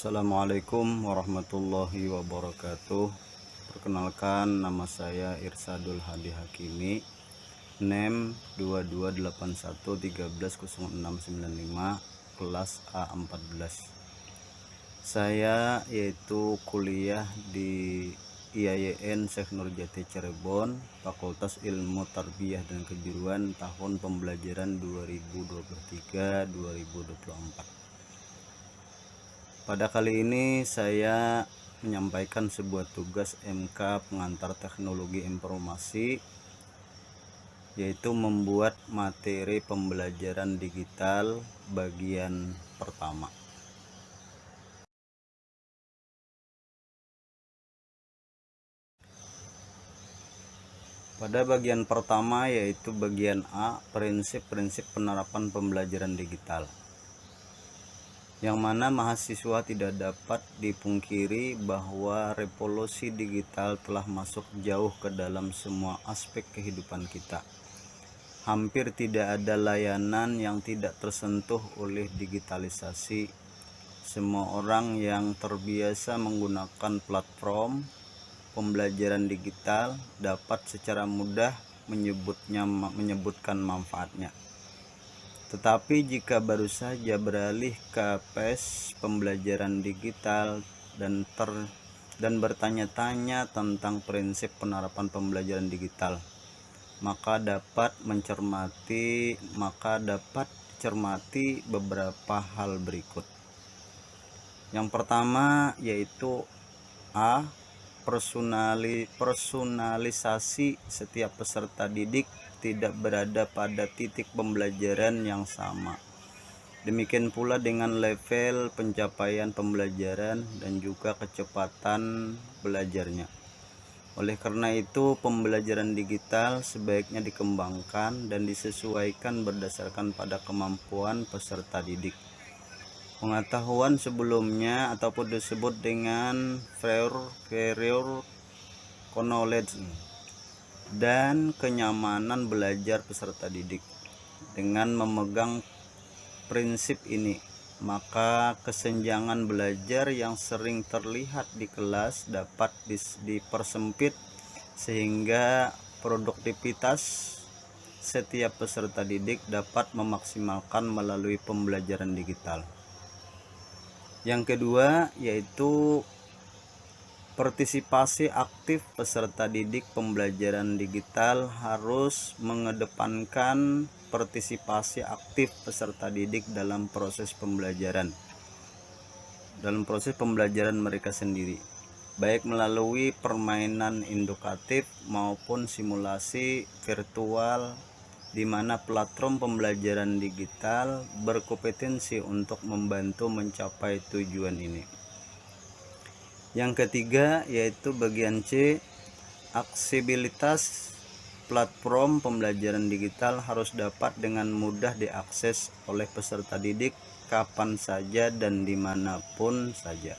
Assalamualaikum warahmatullahi wabarakatuh. Perkenalkan, nama saya Irsadul Hadi Hakimi, NEM 2281130695, kelas A14. Saya yaitu kuliah di IAIN Syekh Nurjati Cirebon, Fakultas Ilmu Tarbiyah dan Kejuruan, tahun pembelajaran 2023-2024. Pada kali ini saya menyampaikan sebuah tugas MK pengantar teknologi informasi, yaitu membuat materi pembelajaran digital bagian pertama. Pada bagian pertama, yaitu bagian A, prinsip-prinsip penerapan pembelajaran digital, yang mana mahasiswa tidak dapat dipungkiri bahwa revolusi digital telah masuk jauh ke dalam semua aspek kehidupan kita. Hampir tidak ada layanan yang tidak tersentuh oleh digitalisasi. Semua orang yang terbiasa menggunakan platform pembelajaran digital dapat secara mudah menyebutkan manfaatnya. Tetapi jika baru saja beralih ke PES pembelajaran digital dan bertanya-tanya tentang prinsip penerapan pembelajaran digital, maka dapat dicermati beberapa hal berikut. Yang pertama yaitu A, personalisasi. Setiap peserta didik tidak berada pada titik pembelajaran yang sama. Demikian pula dengan level pencapaian pembelajaran dan juga kecepatan belajarnya. Oleh karena itu, pembelajaran digital sebaiknya dikembangkan dan disesuaikan berdasarkan pada kemampuan peserta didik. Pengetahuan sebelumnya ataupun disebut dengan prior knowledge dan kenyamanan belajar peserta didik. Dengan memegang prinsip ini, maka kesenjangan belajar yang sering terlihat di kelas dapat dipersempit sehingga produktivitas setiap peserta didik dapat memaksimalkan melalui pembelajaran digital. Yang kedua yaitu partisipasi aktif peserta didik. Pembelajaran digital harus mengedepankan partisipasi aktif peserta didik dalam proses pembelajaran mereka sendiri, baik melalui permainan edukatif maupun simulasi virtual, di mana platform pembelajaran digital berkompetensi untuk membantu mencapai tujuan ini. Yang ketiga yaitu bagian C, aksesibilitas. Platform pembelajaran digital harus dapat dengan mudah diakses oleh peserta didik kapan saja dan dimanapun saja.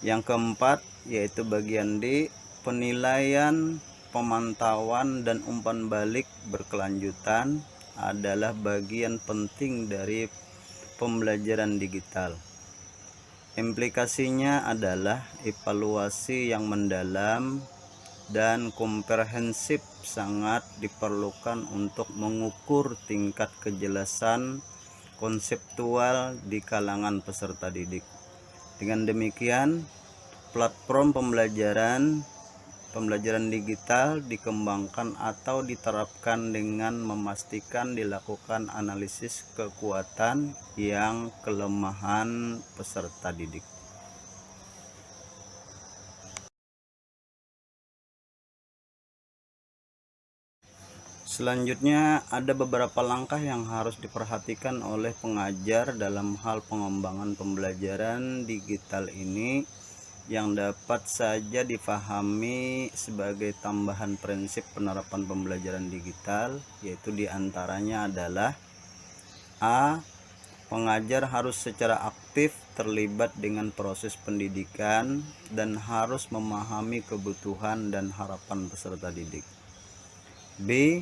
Yang keempat yaitu bagian D, penilaian, pemantauan dan umpan balik berkelanjutan adalah bagian penting dari pembelajaran digital. Implikasinya adalah evaluasi yang mendalam dan komprehensif sangat diperlukan untuk mengukur tingkat kejelasan konseptual di kalangan peserta didik. Dengan demikian, platform pembelajaran digital dikembangkan atau diterapkan dengan memastikan dilakukan analisis kekuatan yang kelemahan peserta didik. Selanjutnya ada beberapa langkah yang harus diperhatikan oleh pengajar dalam hal pengembangan pembelajaran digital ini, yang dapat saja difahami sebagai tambahan prinsip penerapan pembelajaran digital, yaitu diantaranya adalah A, pengajar harus secara aktif terlibat dengan proses pendidikan dan harus memahami kebutuhan dan harapan peserta didik. B,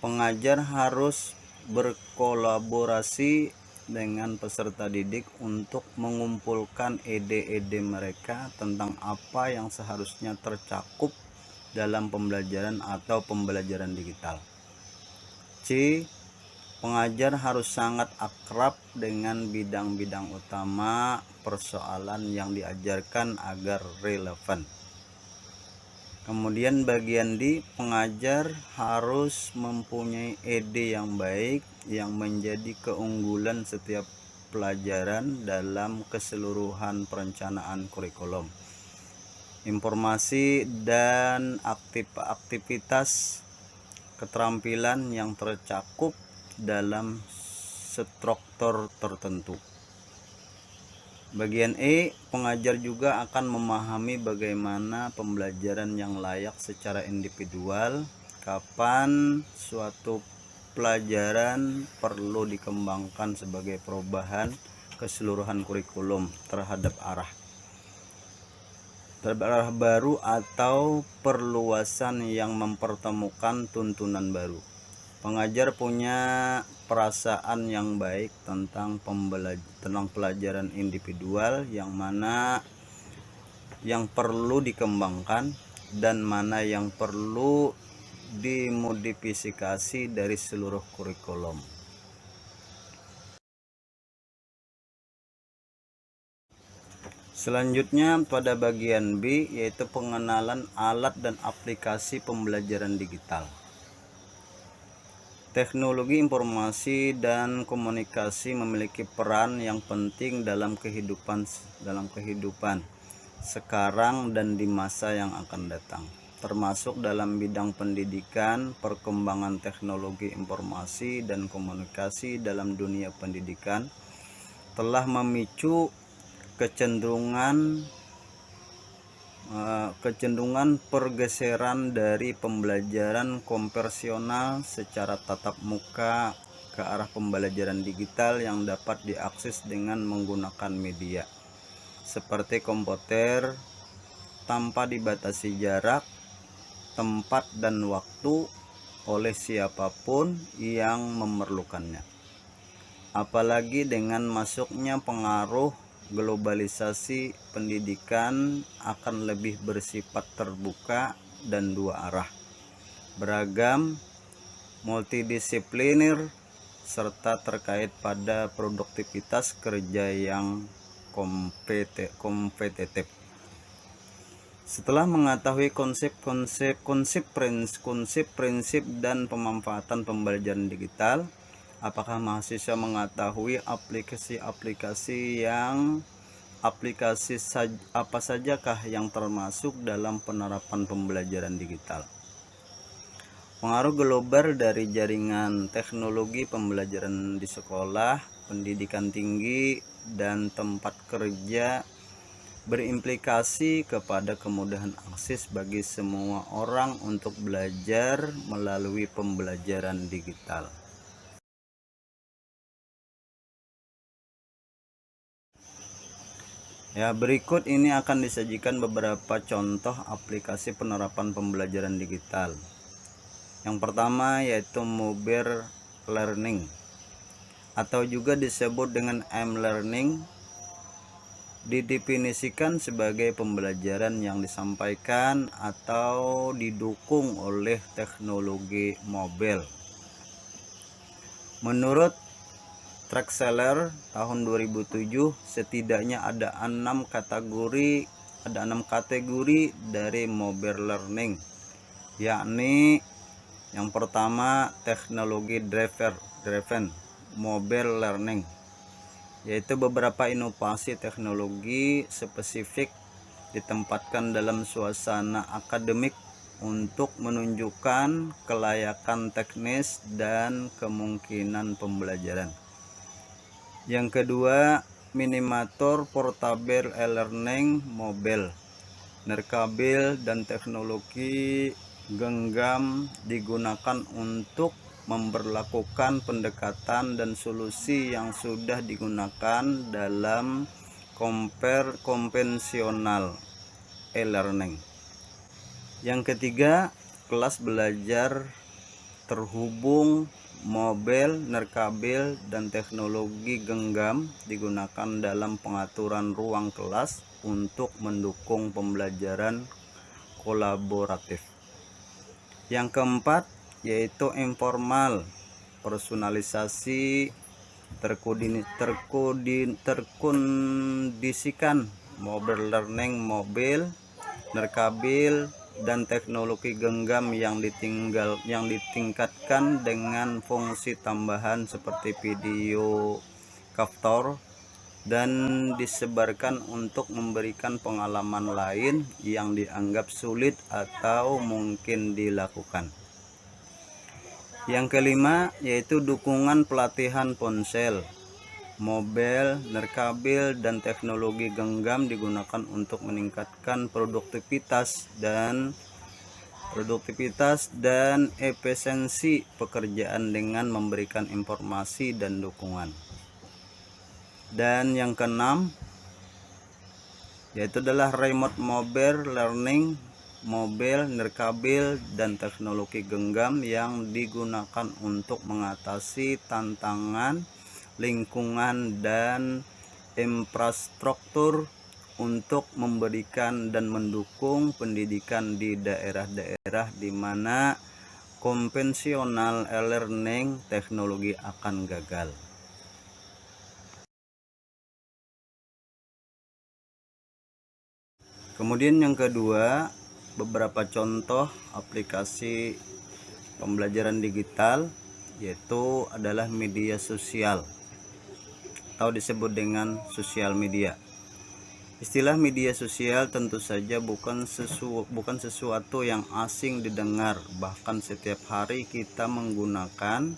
pengajar harus berkolaborasi dengan peserta didik untuk mengumpulkan ide-ide mereka tentang apa yang seharusnya tercakup dalam pembelajaran atau pembelajaran digital. C. Pengajar harus sangat akrab dengan bidang-bidang utama persoalan yang diajarkan agar relevan. Kemudian bagian D, pengajar harus mempunyai ide yang baik yang menjadi keunggulan setiap pelajaran dalam keseluruhan perencanaan kurikulum. Informasi dan aktivitas keterampilan yang tercakup dalam struktur tertentu. Bagian E, pengajar juga akan memahami bagaimana pembelajaran yang layak secara individual, kapan suatu pelajaran perlu dikembangkan sebagai perubahan keseluruhan kurikulum terhadap arah baru atau perluasan yang mempertemukan tuntunan baru. Pengajar punya perasaan yang baik tentang pelajaran individual yang mana yang perlu dikembangkan dan mana yang perlu dimodifikasi dari seluruh kurikulum. Selanjutnya pada bagian B, yaitu pengenalan alat dan aplikasi pembelajaran digital. Teknologi informasi dan komunikasi memiliki peran yang penting dalam kehidupan sekarang dan di masa yang akan datang, termasuk dalam bidang pendidikan. Perkembangan teknologi informasi dan komunikasi dalam dunia pendidikan telah memicu kecenderungan pergeseran dari pembelajaran konvensional secara tatap muka ke arah pembelajaran digital yang dapat diakses dengan menggunakan media seperti komputer tanpa dibatasi jarak, tempat, dan waktu oleh siapapun yang memerlukannya. Apalagi dengan masuknya pengaruh globalisasi, pendidikan akan lebih bersifat terbuka dan dua arah, beragam, multidisipliner, serta terkait pada produktivitas kerja yang kompetitif. Setelah mengetahui prinsip dan pemanfaatan pembelajaran digital, apakah mahasiswa mengetahui aplikasi apa sajakah yang termasuk dalam penerapan pembelajaran digital? Pengaruh global dari jaringan teknologi pembelajaran di sekolah, pendidikan tinggi, dan tempat kerja berimplikasi kepada kemudahan akses bagi semua orang untuk belajar melalui pembelajaran digital. Ya, berikut ini akan disajikan beberapa contoh aplikasi penerapan pembelajaran digital. Yang pertama yaitu mobile learning atau juga disebut dengan m-learning, didefinisikan sebagai pembelajaran yang disampaikan atau didukung oleh teknologi mobile. Menurut Traxler tahun 2007, setidaknya ada 6 kategori dari mobile learning, yakni yang pertama teknologi driven mobile learning, yaitu beberapa inovasi teknologi spesifik ditempatkan dalam suasana akademik untuk menunjukkan kelayakan teknis dan kemungkinan pembelajaran. Yang kedua, miniatur portable e-learning mobile, nirkabil dan teknologi genggam digunakan untuk memberlakukan pendekatan dan solusi yang sudah digunakan dalam konvensional e-learning. Yang ketiga, kelas belajar terhubung, mobile, nirkabil, dan teknologi genggam digunakan dalam pengaturan ruang kelas untuk mendukung pembelajaran kolaboratif. Yang keempat yaitu informal, personalisasi terkondisikan, mobile learning, mobile, nirkabil, dan teknologi genggam yang ditingkatkan dengan fungsi tambahan seperti video capture dan disebarkan untuk memberikan pengalaman lain yang dianggap sulit atau mungkin dilakukan. Yang kelima yaitu dukungan pelatihan ponsel, mobile, nirkabil, dan teknologi genggam digunakan untuk meningkatkan produktivitas dan efisiensi pekerjaan dengan memberikan informasi dan dukungan. Dan yang keenam yaitu adalah remote mobile learning, mobile, nirkabil, dan teknologi genggam yang digunakan untuk mengatasi tantangan lingkungan dan infrastruktur untuk memberikan dan mendukung pendidikan di daerah-daerah di mana konvensional e-learning teknologi akan gagal. Kemudian yang kedua, beberapa contoh aplikasi pembelajaran digital yaitu adalah media sosial atau disebut dengan sosial media. Istilah media sosial tentu saja bukan sesuatu yang asing didengar, bahkan setiap hari kita menggunakan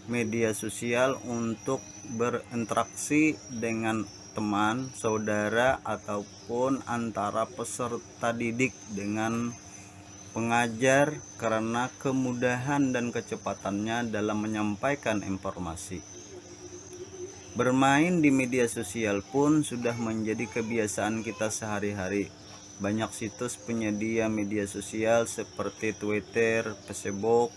media sosial untuk berinteraksi dengan teman, saudara, ataupun antara peserta didik dengan pengajar karena kemudahan dan kecepatannya dalam menyampaikan informasi. Bermain di media sosial pun sudah menjadi kebiasaan kita sehari-hari. Banyak situs penyedia media sosial seperti Twitter, Facebook,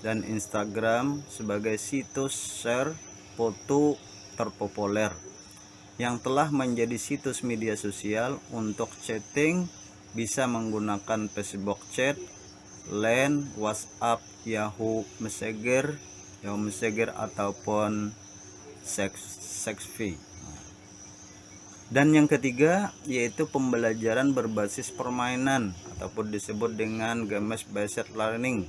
dan Instagram sebagai situs share foto terpopuler yang telah menjadi situs media sosial untuk chatting. Bisa menggunakan Facebook Chat, Line, WhatsApp, Yahoo Messenger ataupun Sexfi. Dan yang ketiga yaitu pembelajaran berbasis permainan ataupun disebut dengan games-based learning.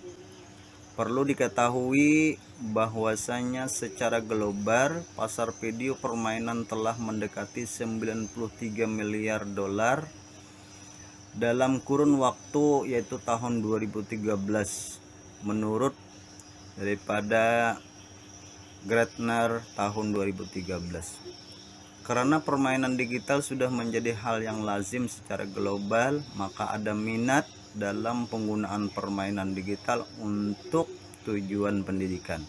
Perlu diketahui bahwasanya secara global pasar video permainan telah mendekati 93 miliar dolar dalam kurun waktu yaitu tahun 2013 menurut daripada Gartner tahun 2013. Karena permainan digital sudah menjadi hal yang lazim secara global, maka ada minat dalam penggunaan permainan digital untuk tujuan pendidikan.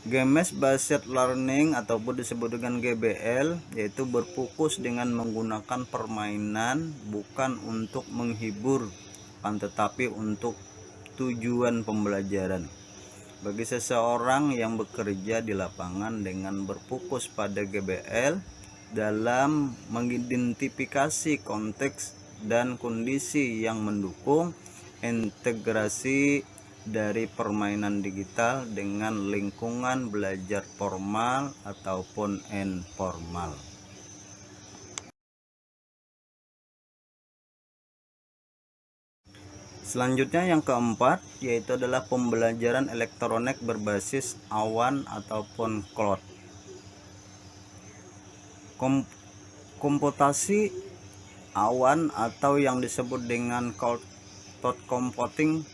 Games Based Learning ataupun disebut dengan GBL yaitu berfokus dengan menggunakan permainan bukan untuk menghibur, tetapi untuk tujuan pembelajaran. Bagi seseorang yang bekerja di lapangan dengan berfokus pada GBL dalam mengidentifikasi konteks dan kondisi yang mendukung integrasi dari permainan digital dengan lingkungan belajar formal ataupun informal. Selanjutnya yang keempat yaitu adalah pembelajaran elektronik berbasis awan ataupun cloud. Komputasi awan atau yang disebut dengan cloud computing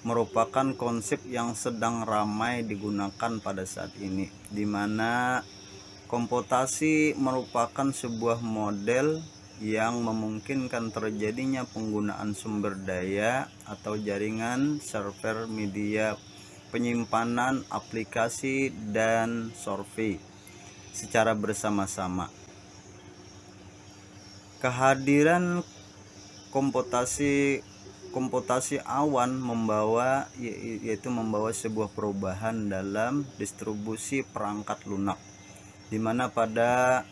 merupakan konsep yang sedang ramai digunakan pada saat ini, di mana komputasi merupakan sebuah model yang memungkinkan terjadinya penggunaan sumber daya atau jaringan, server, media penyimpanan, aplikasi, dan survei secara bersama-sama. Kehadiran komputasi komputasi awan yaitu membawa sebuah perubahan dalam distribusi perangkat lunak, di mana pada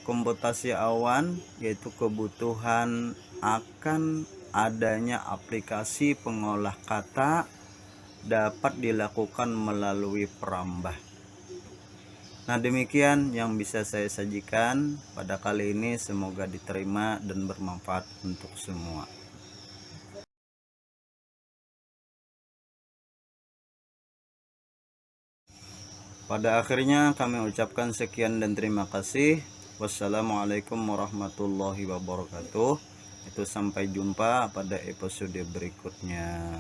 komputasi awan yaitu kebutuhan akan adanya aplikasi pengolah kata dapat dilakukan melalui perambah. Nah, demikian yang bisa saya sajikan pada kali ini, semoga diterima dan bermanfaat untuk semua. Pada akhirnya kami ucapkan sekian dan terima kasih. Wassalamualaikum warahmatullahi wabarakatuh. Itu sampai jumpa pada episode berikutnya.